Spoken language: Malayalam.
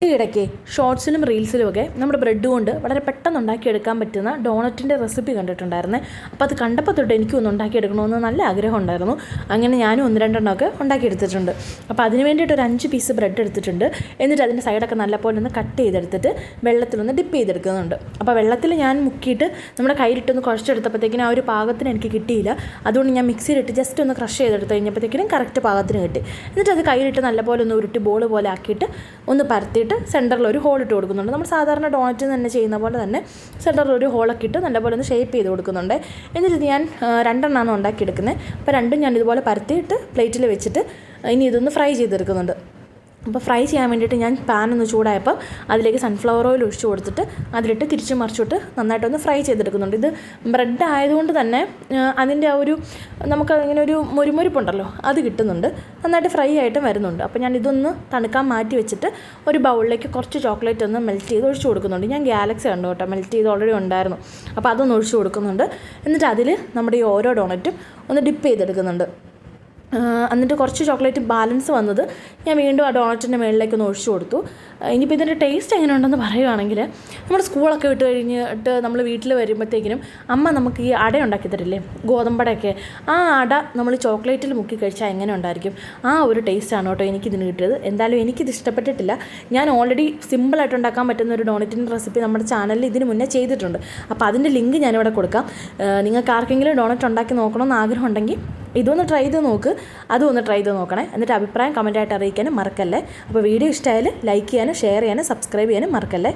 ഈയിടയ്ക്ക് ഷോർട്സിലും റീൽസിലുമൊക്കെ നമ്മുടെ ബ്രെഡ് കൊണ്ട് വളരെ പെട്ടെന്ന് ഉണ്ടാക്കിയെടുക്കാൻ പറ്റുന്ന ഡോണറ്റിൻ്റെ റെസിപ്പി കണ്ടിട്ടുണ്ടായിരുന്നേ. അപ്പോൾ അത് കണ്ടപ്പോൾ തൊട്ട് എനിക്കൊന്ന് ഉണ്ടാക്കിയെടുക്കണമെന്ന് നല്ല ആഗ്രഹം ഉണ്ടായിരുന്നു. അങ്ങനെ ഞാനും ഒന്ന് രണ്ടെണ്ണമൊക്കെ ഉണ്ടാക്കിയെടുത്തിട്ടുണ്ട്. അപ്പോൾ അതിന് വേണ്ടിയിട്ട് ഒരു 5 പീസ് ബ്രെഡ് എടുത്തിട്ടുണ്ട്. എന്നിട്ട് അതിൻ്റെ സൈഡൊക്കെ നല്ലപോലെ ഒന്ന് കട്ട് ചെയ്തെടുത്തിട്ട് വെള്ളത്തിലൊന്ന് ഡിപ്പ് ചെയ്തെടുക്കുന്നുണ്ട്. അപ്പോൾ വെള്ളത്തിൽ ഞാൻ മുക്കിയിട്ട് നമ്മുടെ കയ്യിലിട്ടൊന്ന് കുഴച്ചെടുത്തപ്പോഴത്തേക്കിനും ആ ഒരു പാകത്തിന് എനിക്ക് കിട്ടിയില്ല. അതുകൊണ്ട് ഞാൻ മിക്സിയിലിട്ട് ജസ്റ്റ് ഒന്ന് ക്രഷ് ചെയ്തെടുത്ത് കഴിഞ്ഞപ്പോഴത്തേക്കിനും കറക്റ്റ് പാകത്തിന് കിട്ടി. എന്നിട്ട് അത് കയ്യിലിട്ട് നല്ലപോലെ ഒന്ന് ഉരുട്ടി ബോൾ പോലെ ആക്കിയിട്ട് ഒന്ന് പരത്തിയിട്ട് സെൻറ്ററിൽ ഒരു ഹോൾ ഇട്ട് കൊടുക്കുന്നുണ്ട്. നമ്മൾ സാധാരണ ഡോണറ്റ് തന്നെ ചെയ്യുന്ന പോലെ തന്നെ സെൻറ്ററിൽ ഒരു ഹോളൊക്കെ ഇട്ട് നല്ലപോലെ ഒന്ന് ഷേപ്പ് ചെയ്ത് കൊടുക്കുന്നുണ്ട്. എന്നിട്ട് ഞാൻ 2 എണ്ണമാണ് ഉണ്ടാക്കിയെടുക്കുന്നത്. അപ്പോൾ രണ്ടും ഞാൻ ഇതുപോലെ പരത്തിയിട്ട് പ്ലേറ്റിൽ വെച്ചിട്ട് ഇനി ഇതൊന്ന് ഫ്രൈ ചെയ്തെടുക്കുന്നുണ്ട്. അപ്പോൾ ഫ്രൈ ചെയ്യാൻ വേണ്ടിയിട്ട് ഞാൻ പാൻ ഒന്ന് ചൂടായപ്പോൾ അതിലേക്ക് സൺഫ്ലവർ ഓയിൽ ഒഴിച്ച് കൊടുത്തിട്ട് അതിലിട്ട് തിരിച്ച് മറിച്ചിട്ട് നന്നായിട്ടൊന്ന് ഫ്രൈ ചെയ്തെടുക്കുന്നുണ്ട്. ഇത് ബ്രെഡ് ആയതുകൊണ്ട് തന്നെ അതിൻ്റെ ആ ഒരു നമുക്ക് ഇങ്ങനെ ഒരു മുരിമുരിപ്പുണ്ടല്ലോ അത് കിട്ടുന്നുണ്ട്. നന്നായിട്ട് ഫ്രൈ ആയിട്ടും വരുന്നുണ്ട്. അപ്പോൾ ഞാൻ ഇതൊന്ന് തണുക്കാൻ മാറ്റി വെച്ചിട്ട് ഒരു ബൗളിലേക്ക് കുറച്ച് ചോക്ലേറ്റ് ഒന്ന് മെൽറ്റ് ചെയ്ത് ഒഴിച്ച് കൊടുക്കുന്നുണ്ട്. ഞാൻ ഗാലക്സി കണ്ടു കേട്ടോ, മെൽറ്റ് ചെയ്ത് ഓൾറെഡി ഉണ്ടായിരുന്നു. അപ്പോൾ അതൊന്ന് ഒഴിച്ച് കൊടുക്കുന്നുണ്ട്. എന്നിട്ട് അതിൽ നമ്മുടെ ഈ ഓരോ ഡോണറ്റും ഒന്ന് ഡിപ്പ് ചെയ്തെടുക്കുന്നുണ്ട്. എന്നിട്ട് കുറച്ച് ചോക്ലേറ്റ് ബാലൻസ് വന്നത് ഞാൻ വീണ്ടും ആ ഡോണറ്റിൻ്റെ മുകളിലേക്കൊന്ന് ഒഴിച്ചു കൊടുത്തു. ഇനിയിപ്പോൾ ഇതിൻ്റെ ടേസ്റ്റ് എങ്ങനെയുണ്ടെന്ന് പറയുകയാണെങ്കിൽ നമ്മുടെ സ്കൂളൊക്കെ വിട്ട് കഴിഞ്ഞിട്ട് നമ്മൾ വീട്ടിൽ വരുമ്പോഴത്തേക്കിനും അമ്മ നമുക്ക് ഈ അട ഉണ്ടാക്കി തരില്ലേ, ഗോതമ്പടയൊക്കെ. ആ അട നമ്മൾ ചോക്ലേറ്റിൽ മുക്കി കഴിച്ചാൽ എങ്ങനെ ഉണ്ടായിരിക്കും, ആ ഒരു ടേസ്റ്റാണ് കേട്ടോ എനിക്കിതിന് കിട്ടിയത്. എന്തായാലും എനിക്കിത് ഇഷ്ടപ്പെട്ടിട്ടില്ല. ഞാൻ ഓൾറെഡി സിമ്പിളായിട്ട് ഉണ്ടാക്കാൻ പറ്റുന്ന ഒരു ഡോണറ്റിൻ്റെ റെസിപ്പി നമ്മുടെ ചാനലിൽ ഇതിന് മുന്നേ ചെയ്തിട്ടുണ്ട്. അപ്പോൾ അതിൻ്റെ ലിങ്ക് ഞാനിവിടെ കൊടുക്കാം. നിങ്ങൾക്ക് ആർക്കെങ്കിലും ഡോണറ്റ് ഉണ്ടാക്കി നോക്കണമെന്ന് ആഗ്രഹം ഉണ്ടെങ്കിൽ ഇതൊന്ന് ട്രൈ ചെയ്ത് നോക്ക്, അതും ഒന്ന് ട്രൈ ചെയ്ത് നോക്കണേ. എന്നിട്ട് അഭിപ്രായം കമൻറ്റായിട്ട് അറിയിക്കാനും മറക്കല്ലേ. അപ്പോൾ വീഡിയോ ഇഷ്ടമായാൽ ലൈക്ക് ചെയ്യാനും ഷെയർ ചെയ്യാനും സബ്സ്ക്രൈബ് ചെയ്യാനും മറക്കല്ലേ.